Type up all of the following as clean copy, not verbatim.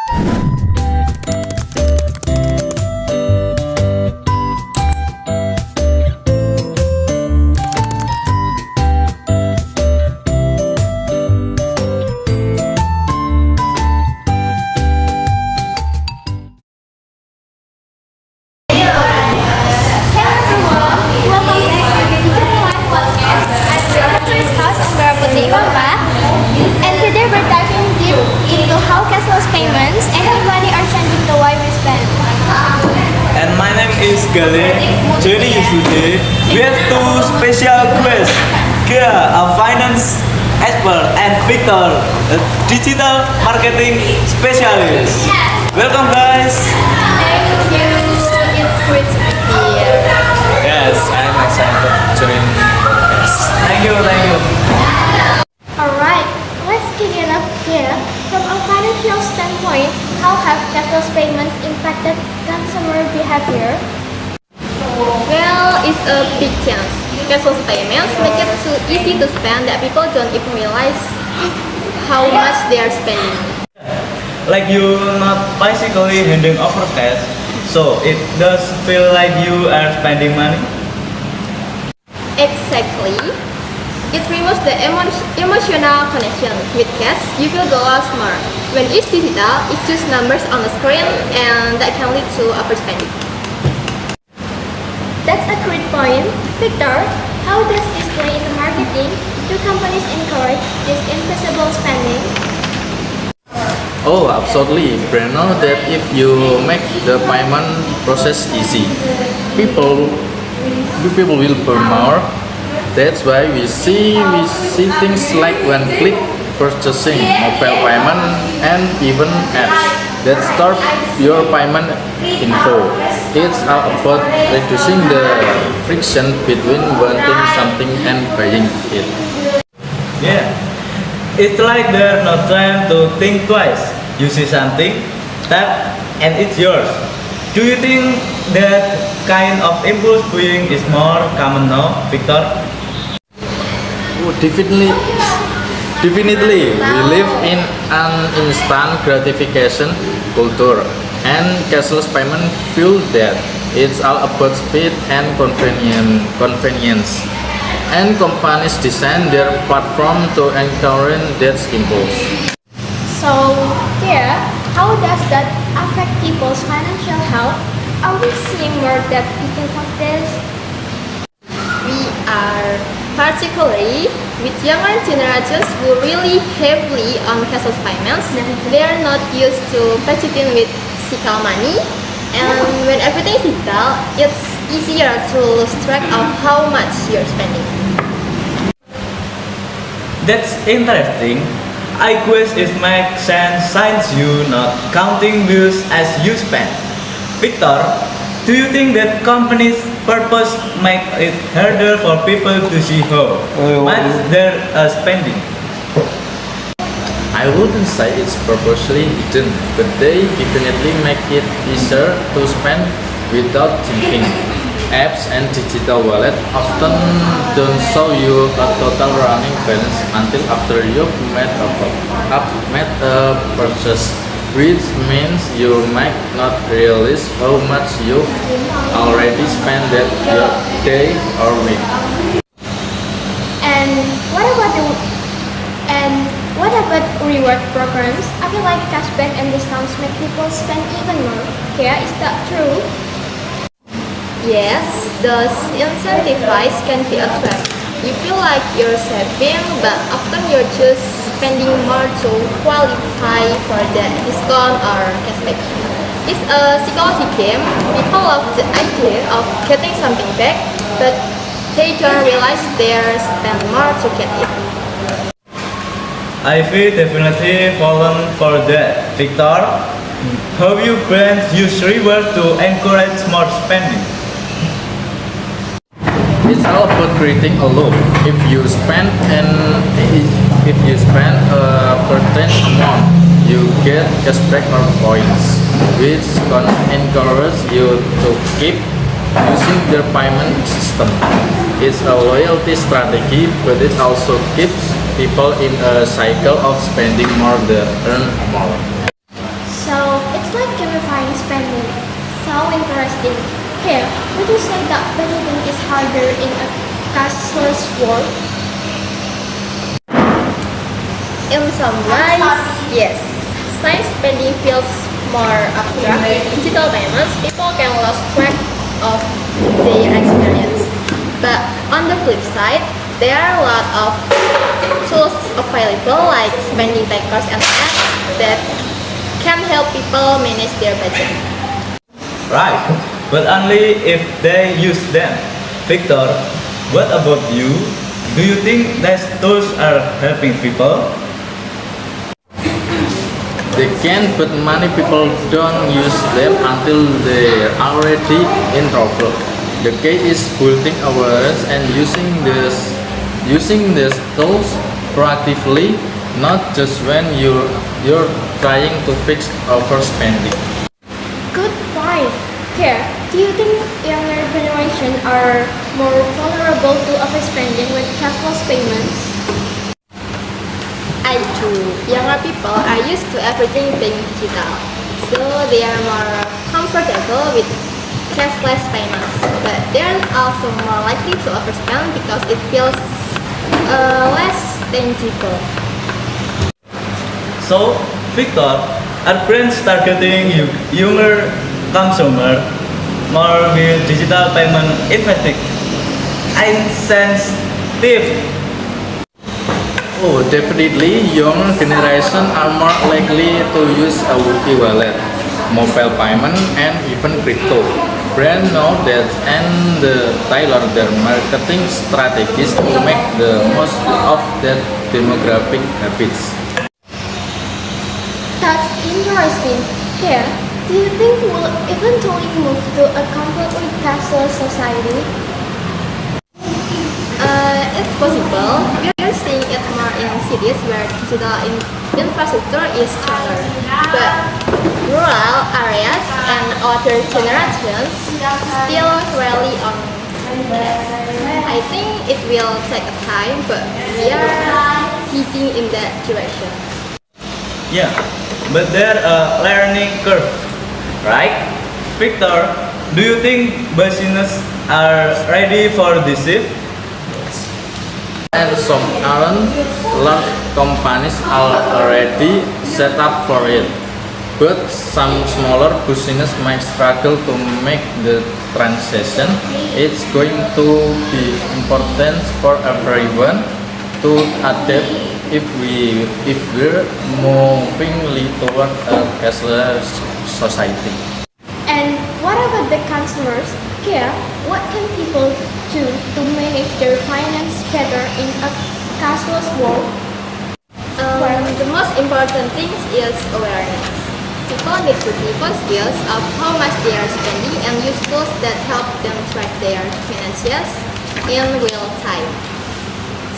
And today we're diving deep into how cashless payments and money are changing the way we spend. And my name is Gale. Joining you today, we have two special guests. Kia, a finance expert, and Victor, a digital marketing specialist. Welcome, guys. Thank you. It's great to be here. Yes, I'm excited to join podcast. Thank you, thank you. Alright, let's kick it up here. From a financial standpoint, how have cashless payments impacted consumer behavior? Well, it's a big chance. Cashless payments make it too easy to spend that people don't even realize how much they are spending. Like you're not basically handing over cash, so it does feel like you are spending money. Exactly. It removes the emotional connection. With cash, you feel the loss more. When it's digital, it's just numbers on the screen, and that can lead to overspending. That's a great point. Victor, how does this play into marketing? Do companies encourage this invisible spending? Oh, absolutely. Brand know that if you make the payment process easy, people will pay more. That's why we see things like one-click purchasing, mobile payment, and even apps that start your payment info. It's all about reducing the friction between wanting something and buying it. Yeah, it's like there's no time to think twice. You see something, tap, and it's yours. Do you think that kind of impulse buying is more common now, Victor? Oh, definitely. We live in an instant gratification culture, and cashless payment fuel that. It's all about speed and convenience. And companies design their platform to encourage that impulse. So, here, how does that affect people's financial health? Are we seeing more debt because of this? We are, particularly with younger generations who really heavily on cashless payments. They are not used to budgeting with physical money, and when everything is digital, it's easier to lose track of how much you're spending. That's interesting. I guess it makes sense since you're not counting bills as you spend. Victor, do you think that companies' purpose make it harder for people to see how much they're spending? I wouldn't say it's purposely hidden, but they definitely make it easier to spend without thinking. Apps and digital wallet often don't show you a total running balance until after you've made a purchase, which means you might not realize how much you've already spent that your day or week. And what about reward programs? I feel like cashback and discounts make people spend even more. Yeah, is that true? Yes, those incentives can be a trap. You feel like you're saving, but often you're just spending more to qualify for the discount or cashback. It's a psychology game. People love the idea of getting something back, but they don't realize they're spend more to get it. I've definitely fallen for that. Victor, how you brands use reward to encourage more spending? It's all about creating a loop. If you spend a certain amount, you get cashback or points, which can encourage you to keep using their payment system. It's a loyalty strategy, but it also keeps people in a cycle of spending more to earn more. So, spending. So interesting. Here, would you say that budgeting is harder in a cashless world? In some ways, yes. Since spending feels more abstract in digital payments, people can lose track of their experience. But on the flip side, there are a lot of tools available like spending trackers and apps that can help people manage their budget. Right, but only if they use them. Victor, what about you? Do you think these tools are helping people? They can, but many people don't use them until they're already in trouble. The key is building awareness and using these tools proactively, not just when you're trying to fix overspending. Good point. Here, do you think younger generation are more vulnerable to overspending with cashless payments? I do. Younger people are used to everything being digital, so they are more comfortable with cashless payments. But they are also more likely to overspend because it feels less tangible. So, Victor, are brands targeting younger consumer more with digital payment insensitive? Oh, definitely, young generation are more likely to use a e-wallet, mobile payment, and even crypto. Brands know that and tailor their marketing strategies to make the most of that demographic habits. That's interesting. Here, do you think we'll eventually move to a completely cashless society? It's possible. We are seeing it more in cities where digital infrastructure is stronger. But rural areas and older generations still rely on cash. I think it will take time, but we are heading in that direction. Yeah, but there a learning curve, right? Victor, do you think businesses are ready for this shift? And some aren't. Large companies are already set up for it, but some smaller businesses might struggle to make the transition. It's going to be important for everyone to adapt if we're moving toward a cashless society. And what about the consumers? Here, what can people do to manage their finance better in a cashless world? The most important thing is awareness. People need to be conscious of how much they are spending and use tools that help them track their finances in real time.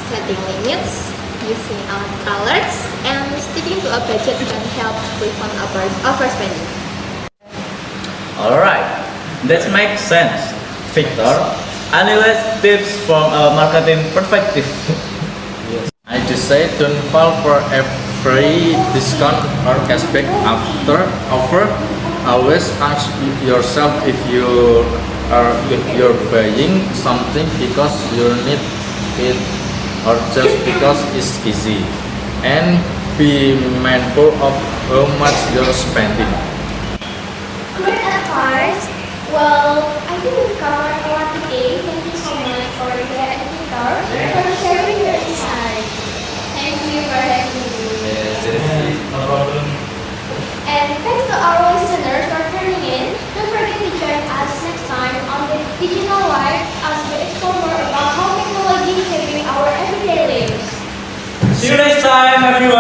Setting limits, using alerts, and sticking to a budget can help prevent overspending. Alright, that makes sense. Victor, any last tips from a marketing perspective? I just say don't fall for every discount or cashback after offer. Always ask yourself if you're buying something because you need it or just because it's easy. And be mindful of how much you're spending. Great advice. Well, I think we've covered a lot today. Thank you so much for for sharing your insight. Thank you for having me. No problem. And thanks to our listeners for tuning in. Don't forget to join us next time on the Digital Life as we explore more about how technology is shaping our everyday lives. See you next time, everyone.